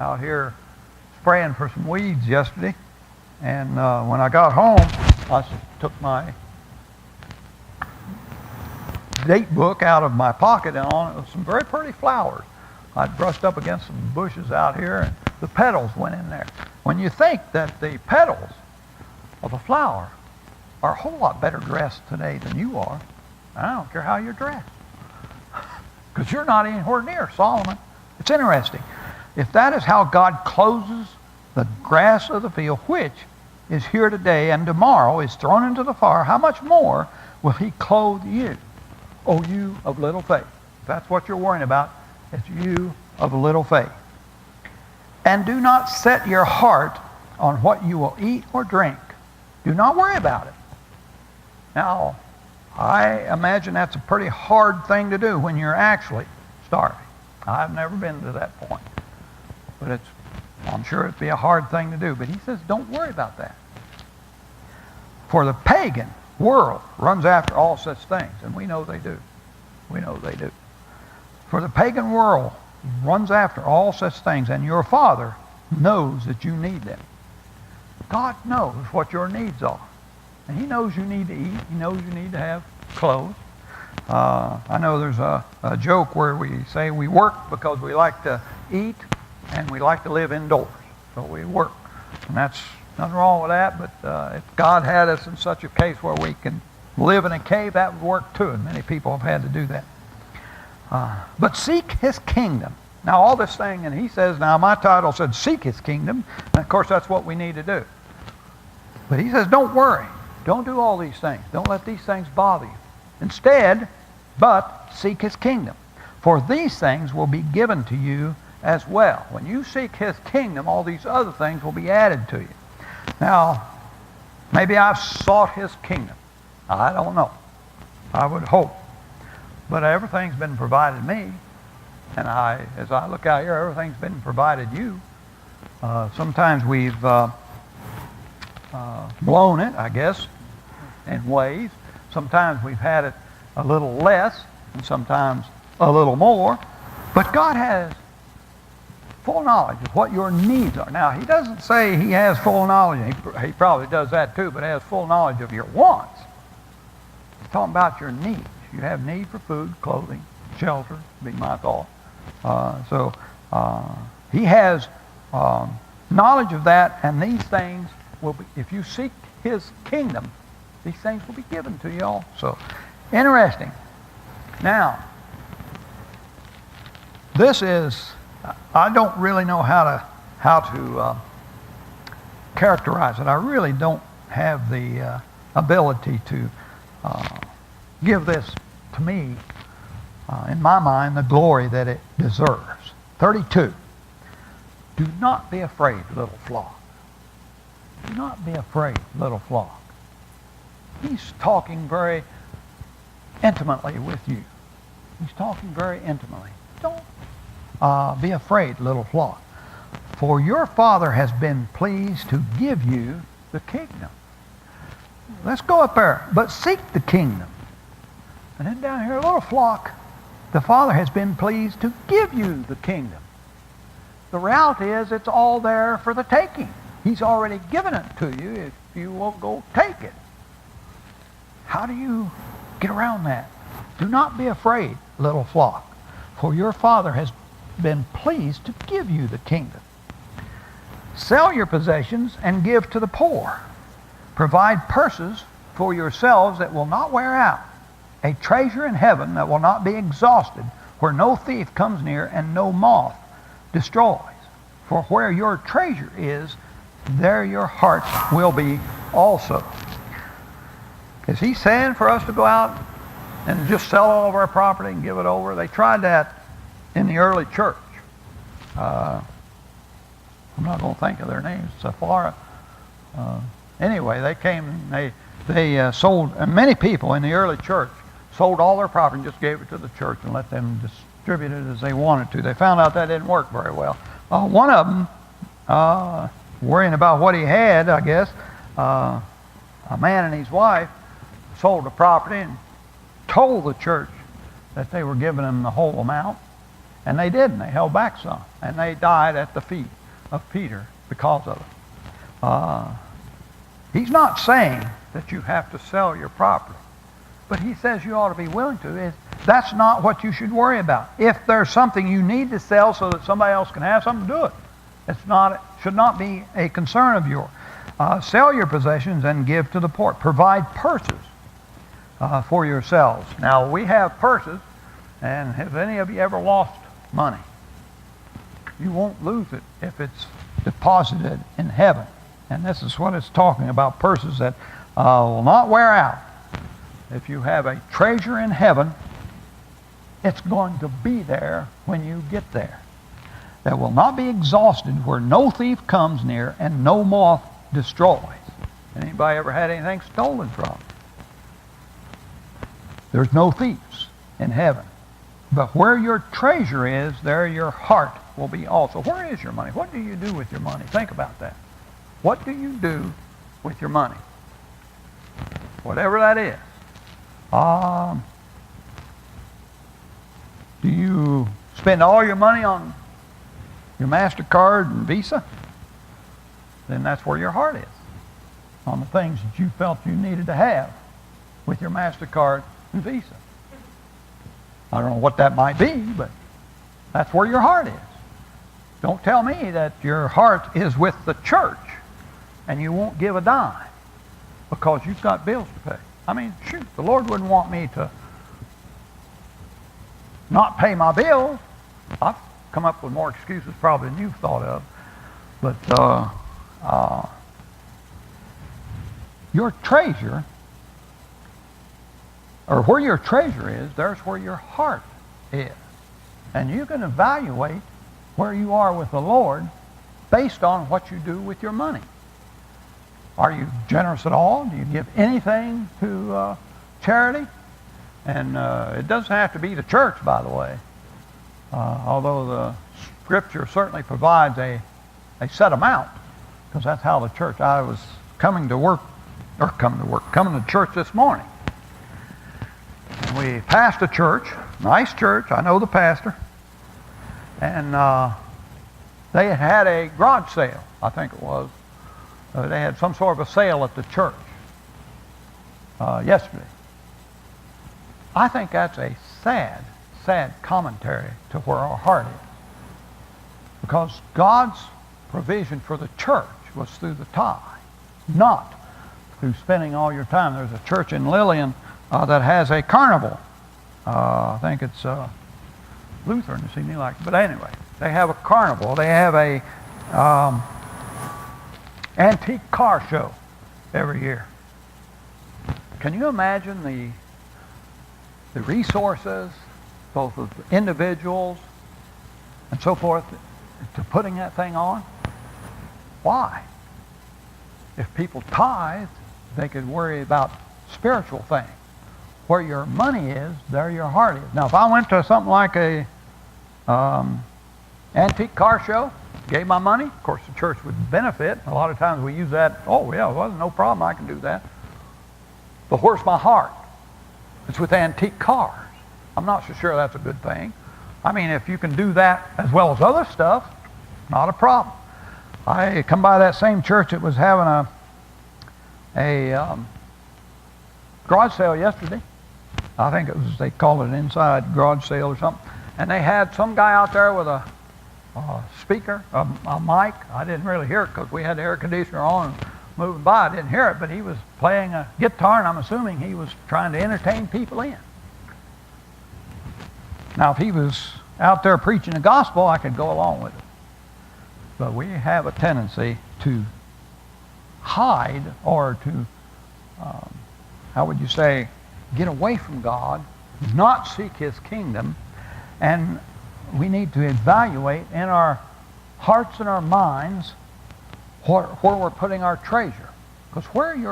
out here spraying for some weeds yesterday. And when I got home, I took my date book out of my pocket, and on it was some very pretty flowers. I'd brushed up against some bushes out here, and the petals went in there. When you think that the petals of a flower are a whole lot better dressed today than you are, I don't care how you're dressed, because you're not anywhere near Solomon. It's interesting. If that is how God clothes the grass of the field, which is here today and tomorrow is thrown into the fire, how much more will he clothe you, O you of little faith? If that's what you're worrying about, it's you of little faith. And do not set your heart on what you will eat or drink. Do not worry about it. Now, I imagine that's a pretty hard thing to do when you're actually starving. I've never been to that point. But I'm sure it'd be a hard thing to do. But he says, don't worry about that. For the pagan world runs after all such things. And we know they do. We know they do. For the pagan world runs after all such things, and your Father knows that you need them. God knows what your needs are. And he knows you need to eat. He knows you need to have clothes. I know there's a joke where we say we work because we like to eat and we like to live indoors. So we work. And that's nothing wrong with that, but if God had us in such a case where we can live in a cave, that would work too, and many people have had to do that. But seek his kingdom. Now all this thing, and he says, now my title said seek his kingdom, and of course that's what we need to do. But he says, don't worry. Don't do all these things. Don't let these things bother you. Instead, but seek his kingdom. For these things will be given to you as well. When you seek his kingdom, all these other things will be added to you. Now, maybe I've sought his kingdom. I don't know. I would hope. But everything's been provided me. And as I look out here, everything's been provided you. Sometimes we've blown it, I guess, in ways. Sometimes we've had it a little less, and sometimes a little more. But God has full knowledge of what your needs are. Now, he doesn't say he has full knowledge. He probably does that too, but has full knowledge of your wants. He's talking about your needs. You have need for food, clothing, shelter, be my thought. He has knowledge of that, and these things will be, if you seek his kingdom, these things will be given to you also. Interesting. Now, this is, I don't really know how to characterize it. I really don't have the ability to give this, to me, in my mind, the glory that it deserves. 32. Do not be afraid, little flock. Do not be afraid, little flock. He's talking very intimately with you. He's talking very intimately. Don't be afraid, little flock. For your Father has been pleased to give you the kingdom. Let's go up there. But seek the kingdom. And then down here, little flock, the Father has been pleased to give you the kingdom. The reality is it's all there for the taking. He's already given it to you if you will go take it. How do you get around that? Do not be afraid, little flock, for your Father has been pleased to give you the kingdom. Sell your possessions and give to the poor. Provide purses for yourselves that will not wear out, a treasure in heaven that will not be exhausted, where no thief comes near and no moth destroys. For where your treasure is, there your heart will be also. Is he saying for us to go out and just sell all of our property and give it over? They tried that in the early church. I'm not going to think of their names. Sephora. Anyway, they came and they sold, and many people in the early church sold all their property and just gave it to the church and let them distribute it as they wanted to. They found out that didn't work very well. One of them, worrying about what he had, I guess, a man and his wife sold the property and told the church that they were giving him the whole amount. And they didn't. They held back some. And they died at the feet of Peter because of it. He's not saying that you have to sell your property. But he says you ought to be willing to. That's not what you should worry about. If there's something you need to sell so that somebody else can have something, do it. It should not be a concern of yours. Sell your possessions and give to the poor. Provide purses for yourselves. Now, we have purses, and have any of you ever lost money? You won't lose it if it's deposited in heaven. And this is what it's talking about, purses that will not wear out. If you have a treasure in heaven, it's going to be there when you get there. That will not be exhausted, where no thief comes near and no moth destroys. Anybody ever had anything stolen from? There's no thieves in heaven. But where your treasure is, there your heart will be also. Where is your money? What do you do with your money? Think about that. What do you do with your money? Whatever that is. Do you spend all your money on your MasterCard and Visa? Then that's where your heart is. On the things that you felt you needed to have with your MasterCard and Visa. I don't know what that might be, but that's where your heart is. Don't tell me that your heart is with the church and you won't give a dime because you've got bills to pay. I mean, shoot, the Lord wouldn't want me to not pay my bills. I've come up with more excuses probably than you've thought of. But your treasure, or where your treasure is, there's where your heart is. And you can evaluate where you are with the Lord based on what you do with your money. Are you generous at all? Do you give anything to charity? And it doesn't have to be the church, by the way. Although the Scripture certainly provides a set amount, because that's how the church. I was coming to church this morning. And we passed a church, nice church. I know the pastor. And they had a garage sale, I think it was. They had some sort of a sale at the church yesterday. I think that's a sad, sad commentary to where our heart is. Because God's provision for the church was through the tithe, not through spending all your time. There's a church in Lillian that has a carnival. I think it's Lutheran, it seems like. But anyway, they have a carnival. They have a antique car show every year. Can you imagine the resources, both of individuals and so forth, to putting that thing on? Why? If people tithe, they could worry about spiritual things. Where your money is, there your heart is. Now, if I went to something like a antique car show, gave my money, of course the church would benefit. A lot of times we use that, oh yeah, well, no problem, I can do that. But where's my heart? It's with antique cars. I'm not so sure that's a good thing. I mean, if you can do that as well as other stuff, not a problem. I come by that same church that was having a garage sale yesterday. I think it was, they called it an inside garage sale or something. And they had some guy out there with a speaker, a mic. I didn't really hear it because we had the air conditioner on and moving by. I didn't hear it, but he was playing a guitar, and I'm assuming he was trying to entertain people in. Now, if he was out there preaching the gospel, I could go along with it. But we have a tendency to hide or to, how would you say, get away from God, not seek His kingdom, and we need to evaluate in our hearts and our minds where we're putting our treasure. Because where your